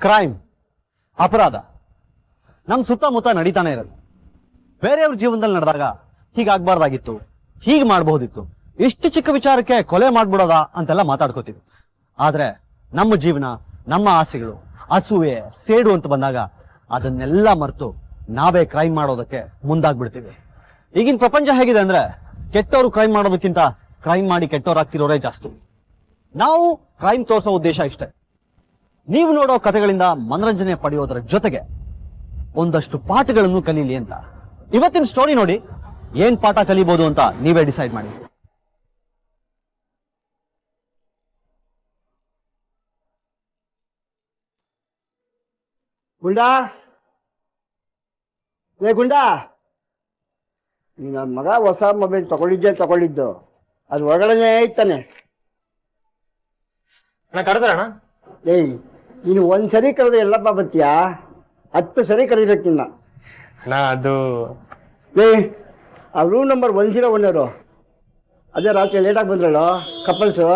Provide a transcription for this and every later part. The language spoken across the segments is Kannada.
ಕ್ರೈಮ್, ಅಪರಾಧ ನಮ್ಮ ಸುತ್ತಮುತ್ತ ನಡೀತಾನೆ ಇರೋದು. ಬೇರೆಯವ್ರ ಜೀವನದಲ್ಲಿ ನಡೆದಾಗ ಹೀಗಾಗ್ಬಾರ್ದಾಗಿತ್ತು, ಹೀಗೆ ಮಾಡಬಹುದಿತ್ತು, ಇಷ್ಟು ಚಿಕ್ಕ ವಿಚಾರಕ್ಕೆ ಕೊಲೆ ಮಾಡ್ಬಿಡೋದ ಅಂತೆಲ್ಲ ಮಾತಾಡ್ಕೋತೀವಿ. ಆದ್ರೆ ನಮ್ಮ ಜೀವನ, ನಮ್ಮ ಆಸೆಗಳು, ಅಸೂಯೆ, ಸೇಡು ಅಂತ ಬಂದಾಗ ಅದನ್ನೆಲ್ಲ ಮರೆತು ನಾವೇ ಕ್ರೈಮ್ ಮಾಡೋದಕ್ಕೆ ಮುಂದಾಗ್ಬಿಡ್ತೀವಿ. ಈಗಿನ ಪ್ರಪಂಚ ಹೇಗಿದೆ ಅಂದ್ರೆ ಕೆಟ್ಟವರು ಕ್ರೈಮ್ ಮಾಡೋದಕ್ಕಿಂತ ಕ್ರೈಮ್ ಮಾಡಿ ಕೆಟ್ಟವರಾಗ್ತಿರೋರೇ ಜಾಸ್ತಿ. ನಾವು ಕ್ರೈಮ್ ತೋರಿಸೋ ಉದ್ದೇಶ ಇಷ್ಟೇ, ನೀವು ನೋಡೋ ಕಥೆಗಳಿಂದ ಮನರಂಜನೆ ಪಡೆಯೋದರ ಜೊತೆಗೆ ಒಂದಷ್ಟು ಪಾಠಗಳನ್ನು ಕಲೀಲಿ ಅಂತ. ಇವತ್ತಿನ ಸ್ಟೋರಿ ನೋಡಿ ಏನ್ ಪಾಠ ಕಲಿಬಹುದು ಅಂತ ನೀವೇ ಡಿಸೈಡ್ ಮಾಡಿ. ಗುಂಡಾ, ಏ ಗುಂಡಾ, ನನ್ನ ಮಗ ಹೊಸ ಮೊಬೈಲ್ ತಗೊಂಡಿದ್ದು ಅದು ಒಳಗಡೆನೇ ಇತ್ತಾನೆ. ಕರೆದ್ರಣ? ಏಯ್, ನೀನು ಒಂದ್ಸರಿ ಕರೆದ್ರೆ ಎಲ್ಲಪ್ಪ ಬತ್ತೀಯಾ? 10 ಸರಿ ಕರಿಬೇಕು ನಿನ್ನ. ಅದು ಆ ರೂಮ್ ನಂಬರ್ 101 ಅದೇ ರಾತ್ರಿ ಲೇಟಾಗಿ ಬಂದ್ರಲ್ಲ ಕಪಲ್ಸು,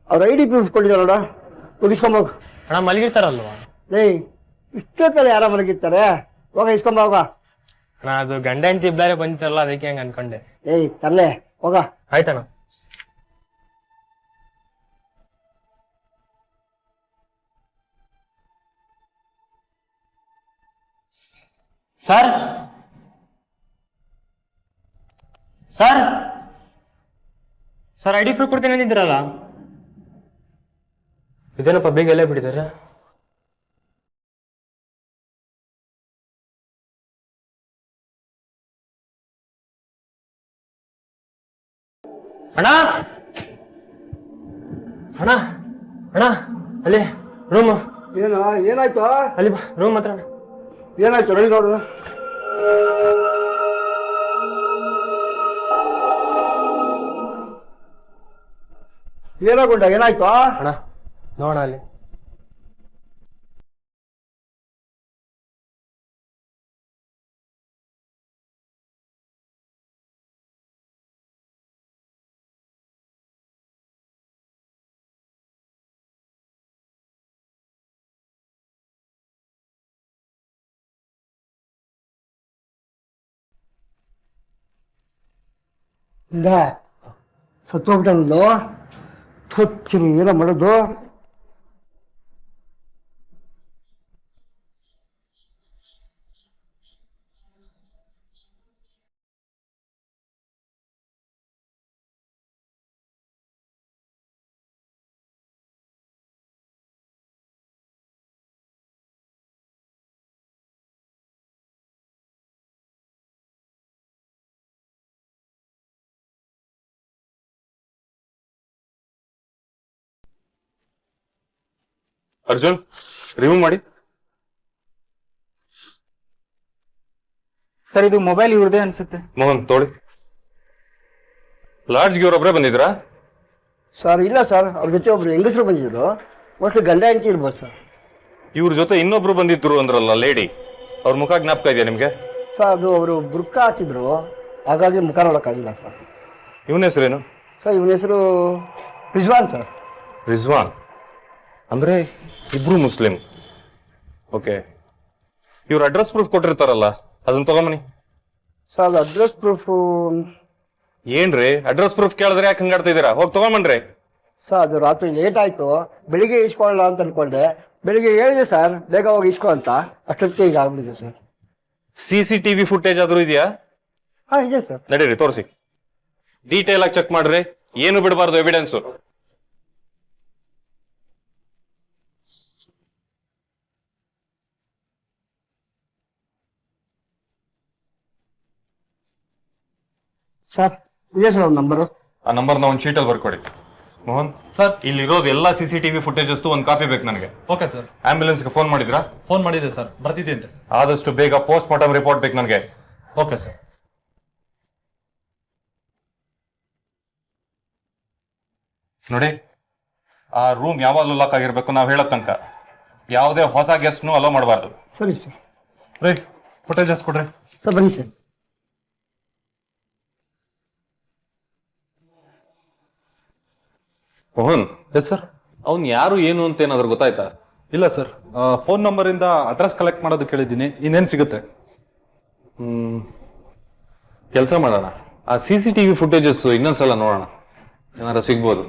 ಅವ್ರ ID ಪ್ರೂಫ್ ಕೊಟ್ಟಿದ್ದಾರೆ ನೋಡ, ಮುಗಿಸ್ಕೊಂಬೋಗು. ಅಣ್ಣ ಮಲಗಿರ್ತಾರಲ್ವಾ? ಏಯ್, ಇಷ್ಟೊತ್ತಲ್ಲಿ ಯಾರ ಮಲಗಿರ್ತಾರೆ? ಹೋಗ ಇಸ್ಕೊಂಬ ಹೋಗ. ಅಣ್ಣ ಅದು ಗಂಡ ಹೆಂಡತಿ ಇಬ್ಬರೇ ಬಂದಿರಲ್ಲ, ಅದಕ್ಕೆ ಹಂಗೆ ಅನ್ಕೊಂಡೆ. ಏಯ್ ತರ್ಲೆ, ಹೋಗ. ಆಯ್ತಣ್ಣ. Sir sir sir ID proof ಕೊಡ್ತೀನಿ ಅಂದಿದ್ದೀರಲ್ಲ, ಇದೇನಪ್ಪ ಬೇಗ ಎಲ್ಲೇ ಬಿಟ್ಟಿದ್ದಾರೆ? ಅಣ್ಣ ಅಣ್ಣ ಅಣ್ಣ ಅಲ್ಲಿ ರೂಮ್. ಏನಾಯ್ತು? ಅಲ್ಲಿ ಬಾ, ರೂಮ್ ಹತ್ರ. ಏನಾಯ್ತು ರೆಡಿ ನೋಡು. ಏನಾಗುಂಡ, ಏನಾಯ್ತು? ಅಣ್ಣ ನೋಡ ಅಲ್ಲಿ. ಇಲ್ಲ ಸತ್ತೋಗ್ಬಿಟ್ಟನಲ್ಲೋ, ಹೊಚ್ಚಿರಿ ಏನೋ ಮಾಡೋದು. ಅರ್ಜುನ್, ರಿಮೂವ್ ಮಾಡಿ. ಸರ್ ಇದು ಮೊಬೈಲ್ ಇವ್ರದೇ ಅನ್ಸುತ್ತೆ. ಮೋಹನ್ ತೋಳಿ. ಲಾಡ್ಜ್ಗೆ ಇವರೊಬ್ಬರೇ ಬಂದಿದ್ರಾ? ಸರ್ ಇಲ್ಲ ಸರ್, ಅವ್ರ ಜೊತೆ ಒಬ್ರು ಹೆಂಗಸರು ಬಂದಿದ್ರು, ಮೋಸ್ಟ್ಲಿ ಗಂಡ ಹೆಂಡತಿ ಇರ್ಬೋದು ಸರ್. ಇವ್ರ ಜೊತೆ ಇನ್ನೊಬ್ರು ಬಂದಿದ್ರು ಅಂದ್ರಲ್ಲ ಲೇಡಿ, ಅವ್ರ ಮುಖ ಜ್ಞಾಪಕ ಇದೆಯಾ ನಿಮ್ಗೆ? ಸರ್ ಅದು ಅವರು ಬುರ್ಕ ಹಾಕಿದ್ರು, ಹಾಗಾಗಿ ಮುಖ ನೋಡೋಕ್ಕಾಗಿಲ್ಲ ಸರ್. ಇವನ ಹೆಸರೇನು? ಸರ್ ಇವನ ಹೆಸರು ರಿಜ್ವಾನ್ ಸರ್. ರಿಜ್ವಾನ್ ಅಂದ್ರೆ ಇಬ್ರು ಮುಸ್ಲಿಂ. ಓಕೆ, ಇವ್ರ ಅಡ್ರೆಸ್ ಪ್ರೂಫ್ ಕೊಟ್ಟಿರ್ತಾರಲ್ಲ, ಅದನ್ನ ತಗೊಂಬನಿ. ಸರ್ ಅದು ಅಡ್ರೆಸ್ ಪ್ರೂಫು. ಏನ್ರಿ ಅಡ್ರೆಸ್ ಪ್ರೂಫ್ ಕೇಳಿದ್ರೆ ಯಾಕೆ ಹಂಗಾಡ್ತಾ ಇದೀರಾ? ಹೋಗಿ ತಗೊಂಬನ್ರಿ. ಸರ್ ಅದು ರಾತ್ರಿ ಲೇಟ್ ಆಯಿತು, ಬೆಳಿಗ್ಗೆ ಇಸ್ಕೊಳ್ಳೋಣ ಅಂತ ಅನ್ಕೊಂಡೆ. ಬೆಳಿಗ್ಗೆ ಹೇಳಿದೆ ಸರ್ ಬೇಗ ಹೋಗಿ ಇಸ್ಕೊ ಅಂತ, ಅಷ್ಟೊತ್ತಿಗೆ ಈಗ ಆಗ್ಬಿಟ್ಟಿದೆ ಸರ್. CCTV ಫುಟೇಜ್ ಆದ್ರೂ ಇದೆಯಾ? ಹಾಂ ಇದೆ ಸರ್. ನಡೀರಿ ತೋರಿಸಿ, ಡೀಟೇಲ್ ಆಗಿ ಚೆಕ್ ಮಾಡ್ರಿ, ಏನು ಬಿಡಬಾರ್ದು ಎವಿಡೆನ್ಸು. ಸರ್ ಇದೆ ಸರ್ ಅವ್ರ ನಂಬರು. ಆ ನಂಬರ್ನ ಒಂದು ಶೀಟಲ್ಲಿ ಬರ್ಕೊಡಿ. ಮೋಹನ್ ಸರ್, ಇಲ್ಲಿರೋದು ಎಲ್ಲ CCTV ಫುಟೇಜಸ್ ಒಂದು ಕಾಪಿ ಬೇಕು ನನಗೆ. Okay sir. ಆಂಬ್ಯುಲೆನ್ಸ್ಗೆ ಫೋನ್ ಮಾಡಿದ್ರಾ? ಫೋನ್ ಮಾಡಿದೆ ಸರ್, ಬರ್ತಿದ್ದೆ ಅಂತ. ಆದಷ್ಟು ಬೇಗ ಪೋಸ್ಟ್ ಮಾರ್ಟಮ್ ರಿಪೋರ್ಟ್ ಬೇಕು ನನಗೆ. Okay sir. ನೋಡಿ, ಆ ರೂಮ್ ಯಾವಾಗಲೂ ಲಾಕ್ ಆಗಿರ್ಬೇಕು, ನಾವು ಹೇಳೋ ತನಕ. ಯಾವುದೇ ಹೊಸ ಗೆಸ್ಟ್ನು ಅಲೋ ಮಾಡಬಾರ್ದು. ಸರಿ ಸರ್. ರೈ ಫುಟೇಜಸ್ ಕೊಡ್ರಿ. ಸರ್ ಬನ್ನಿ ಸರ್. ಮೋಹನ್, ಎಸ್ ಸರ್, ಅವ್ನು ಯಾರು ಏನು ಅಂತ ಏನಾದ್ರು ಗೊತ್ತಾಯ್ತಾ? ಇಲ್ಲ ಸರ್, ಫೋನ್ ನಂಬರಿಂದ ಅಡ್ರೆಸ್ ಕಲೆಕ್ಟ್ ಮಾಡೋದು ಕೇಳಿದ್ದೀನಿ. ಇನ್ನೇನು ಸಿಗುತ್ತೆ? ಕೆಲಸ ಮಾಡೋಣ, ಆ CCTV ಫುಟೇಜಸ್ ಇನ್ನೊಂದ್ಸಲ ನೋಡೋಣ, ಏನಾರ ಸಿಗ್ಬೋದು.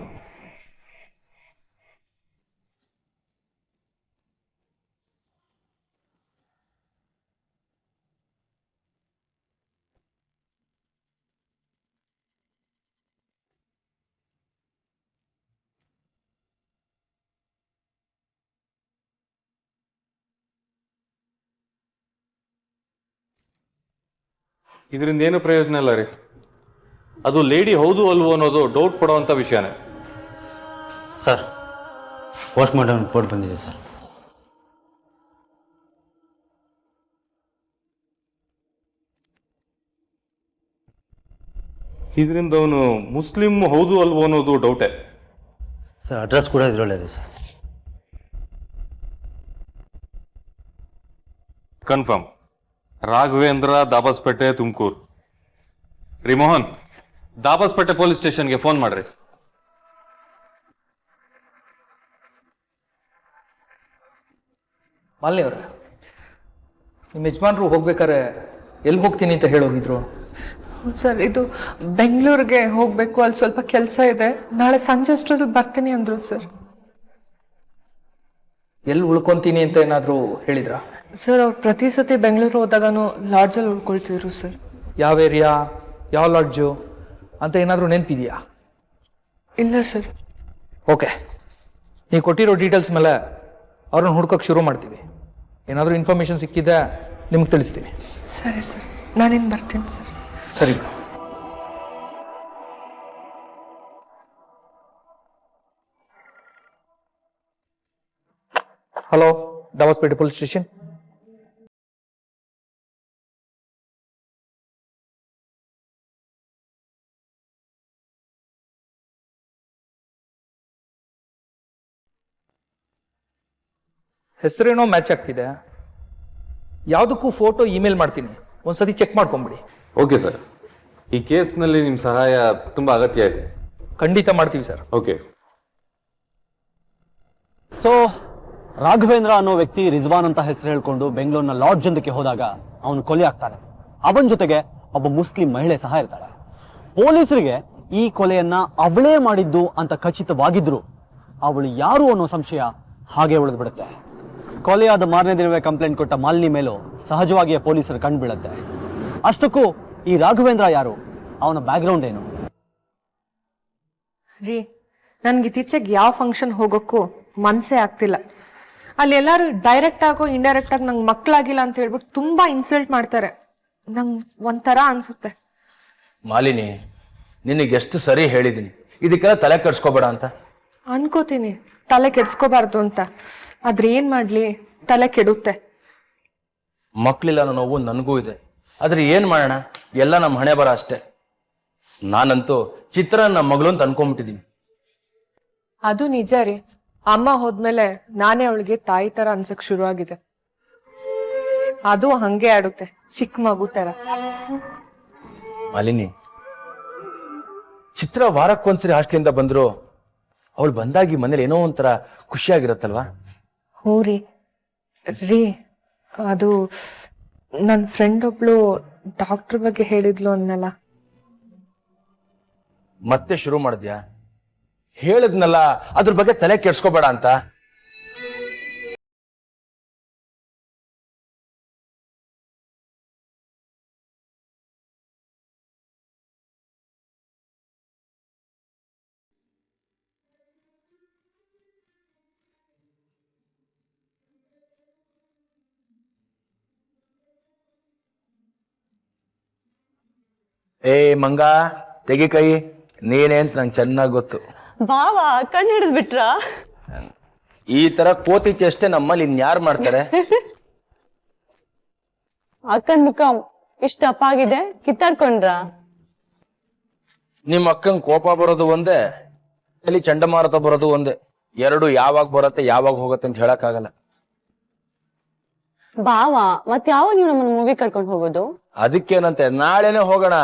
ಇದರಿಂದ ಏನು ಪ್ರಯೋಜನ ಇಲ್ಲ ರೀ. ಅದು ಲೇಡಿ ಹೌದು ಅಲ್ವೋ ಅನ್ನೋದು ಡೌಟ್ ಪಡುವಂತ ವಿಷಯನೇ. ಸರ್, ಪೋಸ್ಟ್ ಮಾರ್ಟಮ್ ರಿಪೋರ್ಟ್ ಬಂದಿದೆ ಸರ್. ಇದರಿಂದ ಅವನು ಮುಸ್ಲಿಂ ಹೌದು ಅಲ್ವೋ ಅನ್ನೋದು ಡೌಟೇ. ಸರ್, ಅಡ್ರೆಸ್ ಕೂಡ ಇದರೊಳ್ಳಿದೆ ಸರ್. ಕನ್ಫರ್ಮ್. ರಾಘವೇಂದ್ರ, ದಾಬಸ್ಪೇಟೆ, ತುಮಕೂರು. ರೀ ಮೋಹನ್, ದಾಬಸ್ಪೇಟೆ ಪೊಲೀಸ್ ಸ್ಟೇಷನ್ಗೆ ಫೋನ್ ಮಾಡ್ರಿ. ಮಾಲಿನಿ ಅವ್ರೆ, ನಿಮ್ಮ ಯಜಮಾನ್ರು ಹೋಗ್ಬೇಕಾರೆ ಎಲ್ಲಿ ಹೋಗ್ತೀನಿ ಅಂತ ಹೇಳೋಗಿದ್ರು? ಸರ್, ಇದು ಬೆಂಗಳೂರಿಗೆ ಹೋಗ್ಬೇಕು, ಅಲ್ಲಿ ಸ್ವಲ್ಪ ಕೆಲಸ ಇದೆ, ನಾಳೆ ಸಂಜೆ ಅಷ್ಟೊತ್ತಿಗೆ ಬರ್ತೀನಿ ಅಂದ್ರು ಸರ್. ಎಲ್ಲಿ ಉಳ್ಕೊಂತೀನಿ ಅಂತ ಏನಾದರೂ ಹೇಳಿದ್ರಾ? ಸರ್, ಅವ್ರು ಪ್ರತಿ ಸತಿ ಬೆಂಗಳೂರು ಹೋದಾಗನು ಲಾಡ್ಜಲ್ಲಿ ಉಳ್ಕೊಳ್ತಿದ್ರು ಸರ್. ಯಾವ ಏರಿಯಾ, ಯಾವ ಲಾಡ್ಜು ಅಂತ ಏನಾದರೂ ನೆನಪಿದೆಯಾ? ಇಲ್ಲ ಸರ್. ಓಕೆ, ನೀವು ಕೊಟ್ಟಿರೋ ಡೀಟೇಲ್ಸ್ ಮೇಲೆ ಅವ್ರನ್ನ ಹುಡ್ಕೋಕೆ ಶುರು ಮಾಡ್ತೀವಿ. ಏನಾದರೂ ಇನ್ಫಾರ್ಮೇಷನ್ ಸಿಕ್ಕಿದೆ ನಿಮ್ಗೆ ತಿಳಿಸ್ತೀನಿ. ಸರಿ ಸರ್, ನಾನಿನ್ನು ಬರ್ತೀನಿ ಸರ್. ಸರಿ. Hello, Dabaspete police station. ಹೆಸರೇನೋ ಮ್ಯಾಚ್ ಆಗ್ತಿದೆ. ಯಾವುದಕ್ಕೂ ಫೋಟೋ ಇಮೇಲ್ ಮಾಡ್ತೀನಿ, ಒಂದ್ಸತಿ ಚೆಕ್ ಮಾಡ್ಕೊಂಬಿಡಿ. ಓಕೆ ಸರ್, ಈ ಕೇಸ್ನಲ್ಲಿ ನಿಮ್ಮ ಸಹಾಯ ತುಂಬಾ ಅಗತ್ಯ ಇದೆ. ಖಂಡಿತ ಮಾಡ್ತೀವಿ ಸರ್. ಓಕೆ. ಸೊ ರಾಘವೇಂದ್ರ ಅನ್ನೋ ವ್ಯಕ್ತಿ ರಿಜ್ವಾನ್ ಅಂತ ಹೆಸರು ಹೇಳ್ಕೊಂಡು ಬೆಂಗಳೂರಿನ ಲಾಡ್ಜ್ ಒಂದಕ್ಕೆ ಹೋದಾಗ ಅವನು ಕೊಲೆ ಆಗ್ತಾನೆ. ಅವನ ಜೊತೆಗೆ ಒಬ್ಬ ಮುಸ್ಲಿಂ ಮಹಿಳೆ ಸಹ ಇರ್ತಾಳೆ. ಪೊಲೀಸರಿಗೆ ಈ ಕೊಲೆಯನ್ನ ಅವಳೇ ಮಾಡಿದ್ದು ಅಂತ ಖಚಿತವಾಗಿದ್ರು ಅವಳು ಯಾರು ಅನ್ನೋ ಸಂಶಯ ಹಾಗೆ ಉಳಿದು ಬಿಡುತ್ತೆ. ಕೊಲೆಯಾದ ಮಾರನೇ ದಿನವೇ ಕಂಪ್ಲೇಂಟ್ ಕೊಟ್ಟ ಮಾಲಿನಿ ಮೇಲೂ ಸಹಜವಾಗಿಯೇ ಪೊಲೀಸರು ಕಂಡು ಬೀಳುತ್ತೆ. ಅಷ್ಟಕ್ಕೂ ಈ ರಾಘವೇಂದ್ರ ಯಾರು, ಅವನ ಬ್ಯಾಕ್ಗ್ರೌಂಡ್ ಏನು? ರೀ, ನನ್ಗೆ ಇತ್ತೀಚೆಗೆ ಯಾವ ಫಂಕ್ಷನ್ ಹೋಗೋಕ್ಕೂ ಮನಸ್ಸೇ ಆಗ್ತಿಲ್ಲ. ಅಲ್ಲಿ ಎಲ್ಲರೂ ಡೈರೆಕ್ಟ್ ಆಗೋ ಇಂಡೈರೆಕ್ಟ್ ಆಗಿ ನಂಗೆ ಮಕ್ಕಳಾಗಿಲ್ಲ ಅಂತ ಹೇಳ್ಬಿಟ್ಟು ತುಂಬಾ ಇನ್ಸಲ್ಟ್ ಮಾಡ್ತಾರೆ. ನಂಗೆ ಒಂಥರ ಅನ್ಸುತ್ತೆ. ಮಾಲಿನಿ, ನಿನಗೆ ಎಷ್ಟು ಸರಿ ಹೇಳಿದ್ದೀನಿ ಇದಕ್ಕೆಲ್ಲ ತಲೆ ಕೆಡ್ಸ್ಕೋಬೇಡ ಅಂತ. ಅನ್ಕೋತೀನಿ ತಲೆ ಕೆಡ್ಸ್ಕೋಬಾರ್ದು ಅಂತ, ಆದ್ರೆ ಏನ್ ಮಾಡ್ಲಿ, ತಲೆ ಕೆಡುತ್ತೆ. ಮಕ್ಕಳಿಲ್ಲ ಅನ್ನೋ ನೋವು ನನಗೂ ಇದೆ, ಆದ್ರೆ ಏನ್ ಮಾಡೋಣ, ಎಲ್ಲ ನಮ್ಮ ಹಣೆ ಬರ ಅಷ್ಟೇ. ನಾನಂತೂ ಚಿತ್ರ ನಮ್ಮ ಮಗಳು ಅಂತ ಅನ್ಕೊಂಡ್ಬಿಟ್ಟಿದೀನಿ. ಅದು ನಿಜ ರೀ. ಅಮ್ಮ ಹೋದ್ಮೇಲೆ ನಾನೇ ಅವಳಿಗೆ ತಾಯಿ ತರ ಅನ್ಸಕ್ ಶುರು ಆಗಿದೆ. ಅದು ಹಂಗೆ ಆಡುತ್ತೆ, ಚಿಕ್ಕ ಮಗು ತರ. ಮಾಲಿನಿ, ಚಿತ್ರ ವಾರಕ್ಕೊಂದ್ಸರಿ ಹಾಸ್ಟೆಲಿಂದ ಬಂದ್ರು ಅವಳು ಬಂದಾಗಿ ಮನೇಲಿ ಏನೋ ಒಂಥರ ಖುಷಿಯಾಗಿರತ್ತಲ್ವಾ? ಹ್ಞೂ ರೀ. ರೀ, ಅದು ನನ್ನ ಫ್ರೆಂಡ್ ಒಬ್ಳು ಡಾಕ್ಟರ್ ಬಗ್ಗೆ ಹೇಳಿದ್ಲು ಅನ್ನಲ್ಲ. ಮತ್ತೆ ಶುರು ಮಾಡಿದ್ಯಾ? ಹೇಳಿದ್ನಲ್ಲ ಅದ್ರ ಬಗ್ಗೆ ತಲೆ ಕೆಡ್ಸ್ಕೋಬೇಡ ಅಂತ. ಏ ಮಂಗ, ತೆಗಿ ಕೈ. ನೀನೇ ಅಂತ ನಂಗೆ ಚೆನ್ನಾಗಿ ಗೊತ್ತು. ಬಾವಾ ಕಣ್ಣು ಹಿಡಿದ್ಬಿಟ್ರ? ಈ ತರ ಕೋತಿ ಚೇಷ್ಟೆ ನಮ್ಮಲ್ಲಿ ಇನ್ಯಾರು ಮಾಡ್ತಾರೆ? ಅಕ್ಕನ್ ಮುಖ ಇಷ್ಟ ಅಪ್ಪಾಗಿದೆ, ಕಿತ್ತಾಡ್ಕೊಂಡ್ರ? ನಿಮ್ಮ ಅಕ್ಕಂಗ್ ಕೋಪ ಬರೋದು ಒಂದೇ, ಅಲ್ಲಿ ಚಂಡಮಾರುತ ಬರೋದು ಒಂದೇ. ಎರಡು ಯಾವಾಗ ಬರುತ್ತೆ ಯಾವಾಗ ಹೋಗುತ್ತೆ ಅಂತ ಹೇಳಕ್ಕಾಗಲ್ಲ. ಬಾವಾ ಮತ್ ಯಾವಾಗ ನೀವು ನಮ್ಮನ್ನ ಮೂವಿ ಕರ್ಕೊಂಡು ಹೋಗೋದು? ಅದಕ್ಕೇನಂತೆ, ನಾಳೆನೆ ಹೋಗೋಣ.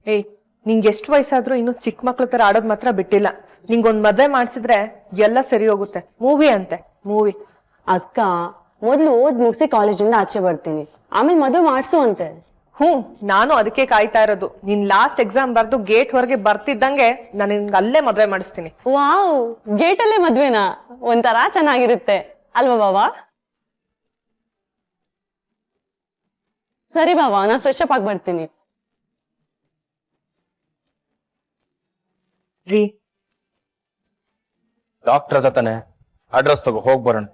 ಏಯ್, ನಿಂಗೆ ಎಷ್ಟು ವಯಸ್ಸಾದ್ರೂ ಇನ್ನು ಚಿಕ್ಕ ಮಕ್ಳ ತರ ಆಡೋದ್ ಮಾತ್ರ ಬಿಟ್ಟಿಲ್ಲ. ನಿಂಗೊಂದ್ ಮದ್ವೆ ಮಾಡ್ಸಿದ್ರೆ ಎಲ್ಲ ಸರಿ ಹೋಗುತ್ತೆ. ಮೂವಿ ಅಂತೆ ಮೂವಿ. ಅಕ್ಕ ಮೊದ್ಲು ಓದ್ ಮುಗಿಸಿ ಕಾಲೇಜಿಂದ ಆಚೆ ಬರ್ತೀನಿ, ಆಮೇಲೆ ಮದುವೆ ಮಾಡ್ಸು ಅಂತೆ. ನಾನು ಅದಕ್ಕೆ ಕಾಯ್ತಾ ಇರೋದು. ನೀನ್ ಲಾಸ್ಟ್ ಎಕ್ಸಾಮ್ ಬರ್ದು ಗೇಟ್ ಹೊರಗೆ ಬರ್ತಿದ್ದಂಗೆ ನಾನು ನಿನ್ಗೆ ಅಲ್ಲೇ ಮದ್ವೆ ಮಾಡಿಸ್ತೀನಿ. ವಾವ್, ಗೇಟಲ್ಲೇ ಮದ್ವೆನಾ? ಒಂಥರ ಚೆನ್ನಾಗಿರುತ್ತೆ ಅಲ್ವಾ ಬಾವಾ? ಸರಿ ಬಾವಾ, ನಾನು ಫ್ರೆಶ್ ಅಪ್ ಆಗಿ ಬರ್ತೀನಿ. ರೀ, ಡಾಕ್ಟರ್ ಅದ ತಾನೆ, ಅಡ್ರೆಸ್ ತಗೋ, ಹೋಗ್ ಬರೋಣ.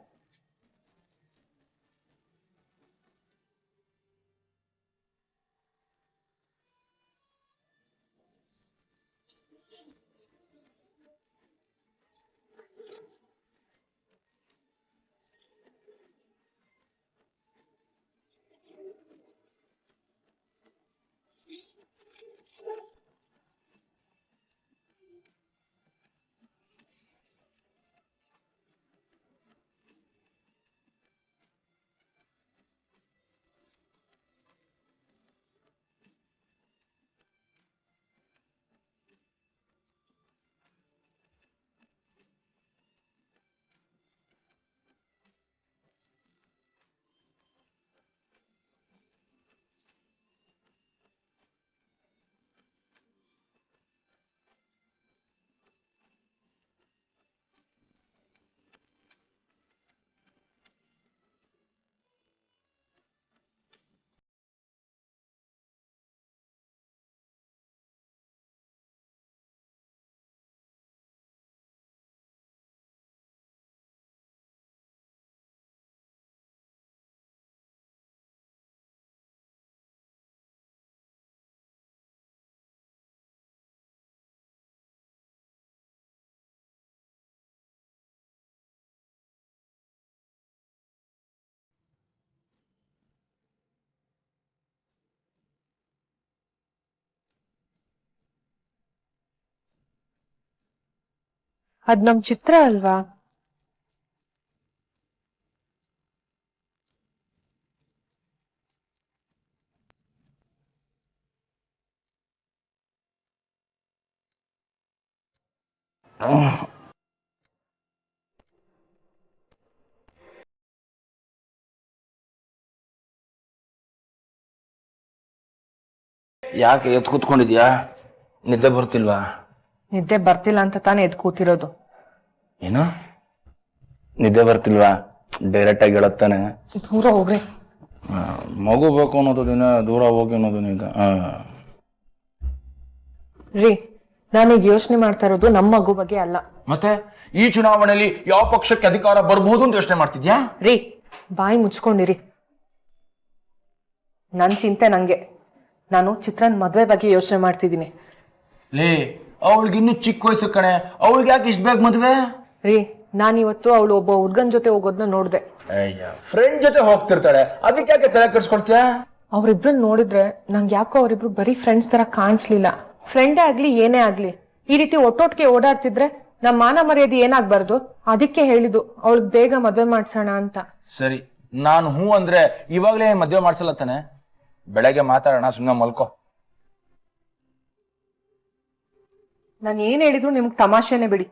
ಅದ್ ನಮ್ ಚಿತ್ರ ಅಲ್ವಾ? ಯಾಕೆ ಎತ್ ಕೂತ್ಕೊಂಡಿದ್ಯಾ? ನಿದ್ದೆ ಬರ್ತಿಲ್ವಾ? ನಿದ್ದೆ ಬರ್ತಿಲ್ಲ ಅಂತ ತಾನೇ ಎದ್ ಕೂತಿರೋದು. ಏನು ನಿದ್ದೆ ಬರ್ತಿಲ್ವಾ? ಡೈರೆಕ್ಟ್ ಆಗಿ ಹೇಳತ್ತಾನೆ. ದೂರ ಹೋಗ್ರಿ. ಮಗು ಬೇಕು ಅನ್ನೋದು ದಿನ, ದೂರ ಹೋಗಿ ಅನ್ನೋದು ನಿಜ. ರೀ, ನಾನೀಗ ಯೋಚನೆ ಮಾಡ್ತಾ ಇರೋದು ನಮ್ಮ ಮಗು ಬಗ್ಗೆ ಅಲ್ಲ. ಮತ್ತೆ ಈ ಚುನಾವಣೆಯಲ್ಲಿ ಯಾವ ಪಕ್ಷಕ್ಕೆ ಅಧಿಕಾರ ಬರ್ಬಹುದು ಅಂತ ಯೋಚನೆ ಮಾಡ್ತಿದ್ಯಾ? ರೀ, ಬಾಯಿ ಮುಚ್ಕೊಂಡಿರಿ. ನನ್ ಚಿಂತೆ ನಂಗೆ. ನಾನು ಚಿತ್ರನ್ ಮದ್ವೆ ಬಗ್ಗೆ ಯೋಚನೆ ಮಾಡ್ತಿದ್ದೀನಿ. ಲೇ, ಅವಳಿಗಿನ್ನು ಚಿಕ್ಕ ವಯಸ್ಸು ಕಣೆ, ಅವಳಿಗೆ ಯಾಕೆ ಇಷ್ಟ ಬೇಗ ಮದ್ವೆ? ರೀ, ನಾನಿವತ್ತು ಅವಳು ಒಬ್ಬ ಹುಡ್ಗನ್ ಜೊತೆ ಹೋಗೋದನ್ನ ನೋಡ್ದೆ. ಅಯ್ಯ, ಫ್ರೆಂಡ್ ಜೊತೆ ಹೋಗ್ತಿರ್ತಾಳೆ, ಅದಕ್ಕೆ ಯಾಕೆ ತಲೆ ಕೆಡ್ಸ್ಕೊಳ್ತೀಯ? ಅವ್ರಿಬ್ರನ್ನ ನೋಡಿದ್ರೆ ನಂಗೆ ಯಾಕೋ ಅವರಿಬ್ರು ಬರೀ ಫ್ರೆಂಡ್ಸ್ ತರ ಕಾಣಿಸ್ಲಿಲ್ಲ. ಫ್ರೆಂಡೇ ಆಗ್ಲಿ ಏನೇ ಆಗ್ಲಿ, ಈ ರೀತಿ ಒಟ್ಟೊಟ್ಟಿಗೆ ಓಡಾಡ್ತಿದ್ರೆ ನಮ್ಮ ಮಾನ ಮರ್ಯಾದೆ ಏನಾಗ್ಬಾರ್ದು. ಅದಕ್ಕೆ ಹೇಳಿದ್ದು ಅವಳಿಗೆ ಬೇಗ ಮದ್ವೆ ಮಾಡ್ಸೋಣ ಅಂತ. ಸರಿ, ನಾನು ಹೂ ಅಂದ್ರೆ ಇವಾಗ್ಲೇ ಮದ್ವೆ ಮಾಡ್ಸಲ್ಲ ತಾನೆ? ಬೆಳಗ್ಗೆ ಮಾತಾಡೋಣ, ಸುಮ್ಮನೆ ಮಲ್ಕೋ. ನಾನು ಏನ್ ಹೇಳಿದ್ರು ನಿಮ್ಗೆ ತಮಾಷೆನೆ ಬಿಡಿ.